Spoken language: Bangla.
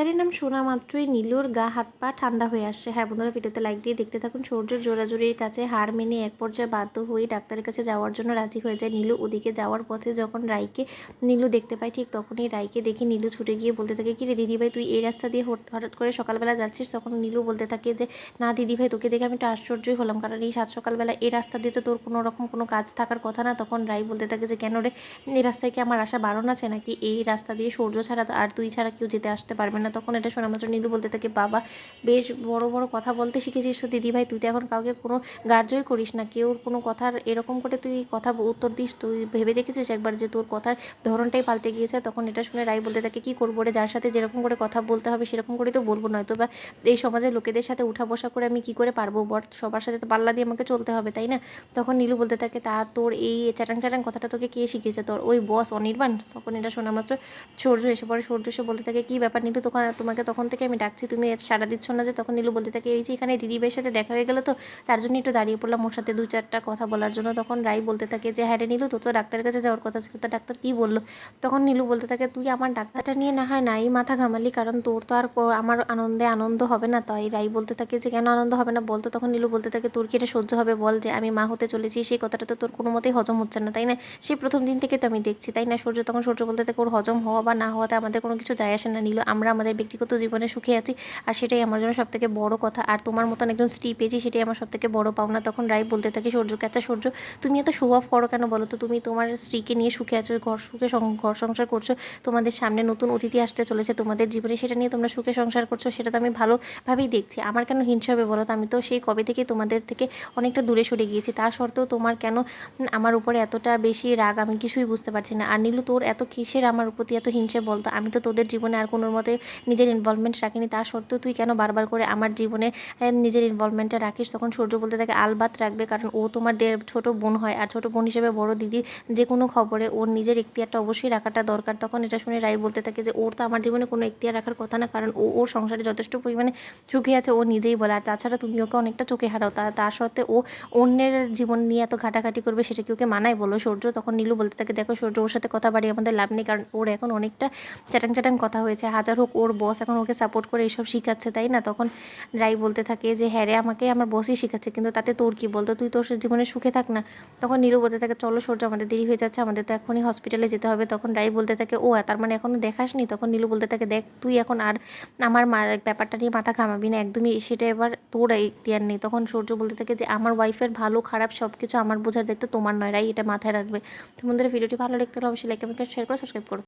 ডাক্তারের নাম শোনা মাত্রই নীলুর গা হাত পা ঠান্ডা হয়ে আসছে। হ্যাঁ বন্ধুরা, ভিডিওতে লাইক দিয়ে দেখতে থাকুন। সূর্যের জোরাজুরির কাছে হার মেনে এক পর্যায়ে বাধ্য হয়ে ডাক্তারের কাছে যাওয়ার জন্য রাজি হয়ে যায় নীলু। ওদিকে যাওয়ার পথে যখন রাইকে নীলু দেখতে পায়, ঠিক তখনই রাইকে দেখে নীলু ছুটে গিয়ে বলতে থাকে, কি রে দিদিভাই, তুই এই রাস্তা দিয়ে হঠাৎ করে সকালবেলা যাচ্ছিস? তখন নীলু বলতে থাকে যে, না দিদিভাই, তোকে দেখে আমি একটু আশ্চর্যই হলাম, কারণ এই সাত সকালবেলা এই রাস্তা দিয়ে তো তোর কোনো রকম কোনো কাজ থাকার কথা না। তখন রাই বলতে থাকে যে, কেন রে, এই রাস্তায় কি আমার আসা বারণ আছে নাকি? এই রাস্তা দিয়ে সূর্য ছাড়া আর তুই ছাড়া কেউ যেতে আসতে পারবে না। তখন এটা শোনা মাত্র নীলু বলতে থাকে, বাবা, বেশ বড় বড় কথা বলতে শিখেছিস তো দিদিভাই। তুই তো এখন কাউকে কোনো গ্রাহ্যই করিস না, কেউ কোনো কথার এরকম করে তুই কথা উত্তর দিস? তুই ভেবে দেখেছিস একবার যে তোর কথার ধরনটাই পাল্টে গিয়েছে? তখন এটা শুনে রাই বলতে থাকে, কি করবো রে, যার সাথে যেরকম করে কথা বলতে হবে সেরকম করে তো বলবো, নয়তো বা এই সমাজের লোকেদের সাথে উঠা বসা করে আমি কি করে পারবো? বট সবার সাথে তো পাল্লা দিয়ে আমাকে চলতে হবে, তাই না? তখন নীলু বলতে থাকে, তা তোর এই চ্যাটাং চ্যাটাং কথাটা তোকে কে শিখিয়েছে? তোর ওই বস অনির্বাণ? তখন এটা শোনা মাত্র সূর্য এসে পড়ে। সূর্য এসে বলতে থাকে, কি ব্যাপার নীলু, তোমাকে তখন থেকে আমি ডাকছি, তুমি সাড়া দিচ্ছ না যে? তখন নীলু বলতে থাকে, এই যে এখানে দিদিভাইয়ের সাথে দেখা হয়ে গেল, তো তার জন্য একটু দাঁড়িয়ে পড়লাম ওর সাথে দু চারটা কথা বলার জন্য। তখন রাই বলতে থাকে যে, হ্যাঁ রে নীলু, তোর তো ডাক্তারের কাছে যাওয়ার কথা ছিল, তা ডাক্তার কি বললো? তখন নীলু বলতে থাকে, তুই আমার ডাক্তারটা নিয়ে না হয় নাই মাথা ঘামালি, কারণ তোর তো আর আমার আনন্দে আনন্দ হবে না। তাই রাই বলতে থাকে যে, কেন আনন্দ হবে না বলতো? তখন নীলু বলতে থাকে, তোর কি এটা সহ্য হবে বল, যে আমি মা হতে চলেছি, সেই কথাটা তো তোর কোনো মতেই হজম হচ্ছে না, তাই না? সেই প্রথম দিন থেকে তো আমি দেখছি, তাই না? সূর্য বলতে থাকে, ওর হজম হওয়া বা না হওয়াতে আমাদের কোনো কিছু যায় আসে না নীলু, আমরা আমাদের ব্যক্তিগত জীবনে সুখে আছি, আর সেটাই আমার জন্য সবথেকে বড় কথা। আর তোমার মতন একজন স্ত্রী পেয়েছি, সেটাই আমার সবথেকে বড় পাওনা। তখন রাই বলতে থাকে সূর্যকে, আচ্ছা সূর্য, তুমি এত শো অফ করো কেন বলো তো? তুমি তোমার স্ত্রীকে নিয়ে সুখে আছো, ঘর সংসার করছো, তোমাদের সামনে নতুন অতিথি আসতে চলেছে তোমাদের জীবনে, সেটা নিয়ে তোমরা সুখে সংসার করছো, সেটা তো আমি ভালোভাবেই দেখছি। আমার কেন হিংসা হবে বলো তো? আমি তো সেই কবে থেকে তোমাদের থেকে অনেকটা দূরে সরে গিয়েছি, তা সত্ত্বেও তোমার কেন আমার উপরে এতটা বেশি রাগ, আমি কিছুই বুঝতে পারছি না। আর নীলু, তোর এত কিসের আমার প্রতি এত হিংসে বলতো? আমি তো তোদের জীবনে আর কোনো মতে নিজের ইনভলভমেন্ট রাখিনি, তা সত্ত্বেও তুই কেন বারবার করে আমার জীবনে নিজের ইনভলভমেন্টটা রাখিস? তখন সূর্য বলতে থাকে, আলবাত রাখবে, কারণ ও তোমার ছোট বোন হয়, আর ছোট বোন হিসেবে বড় দিদির যে কোনো খবরে ওর নিজের এখতিয়ারটা অবশ্যই রাখাটা দরকার। তখন এটা শুনে রাই বলতে থাকে যে, ওর তো আমার জীবনে কোনো এখতিয়ার রাখার কথা না, কারণ ও ওর সংসারে যথেষ্ট পরিমাণে সুখী আছে, ও নিজেই বলে। আর তাছাড়া তুমি ওকে অনেকটা চোখে হারাও, তার সত্ত্বে ও অন্যের জীবন নিয়ে এত ঘাটাঘাটি করবে, সেটা কি ওকে মানায় বলো সূর্য? তখন নীলু বলতে থাকে, দেখো সূর্য, ওর সাথে কথা বাড়িয়ে আমাদের লাভ নেই, কারণ ওর এখন অনেকটা চ্যাটাং চ্যাটাং কথা হয়েছে। হাজার হোক ওর বস এখন ওকে সাপোর্ট করে এইসব শিখাচ্ছে, তাই না? তখন রাই বলতে থাকে যে, হ্যাঁ রে, আমাকে আমার বসই শিখাচ্ছে, কিন্তু তাতে তোর কি বলতো? তুই তোর জীবনে সুখে থাক না। তখন নীলু বলতে থাকে, চলো সূর্য, আমাদের দেরি হয়ে যাচ্ছে, আমাদের তো এখনই হসপিটালে যেতে হবে। তখন রাই বলতে থাকে, ও তার মানে এখনও দেখাসনি? তখন নীলু বলতে থাকে, দেখ, তুই এখন আর আমার ব্যাপারটা নিয়ে মাথা ঘামাবি না একদমই, সেটা এবার তোর এখতিয়ার নেই। তখন সূর্য বলতে থাকে যে, আমার ওয়াইফের ভালো খারাপ সব কিছু আমার বোঝার দায়িত্ব তোমার নয় রাই, এটা মাথায় রাখবে। তো বন্ধুরা, ভিডিওটি ভালো লাগতে হলে অবশ্যই লাইক, কমেন্ট, শেয়ার করে সাবস্ক্রাইব করো।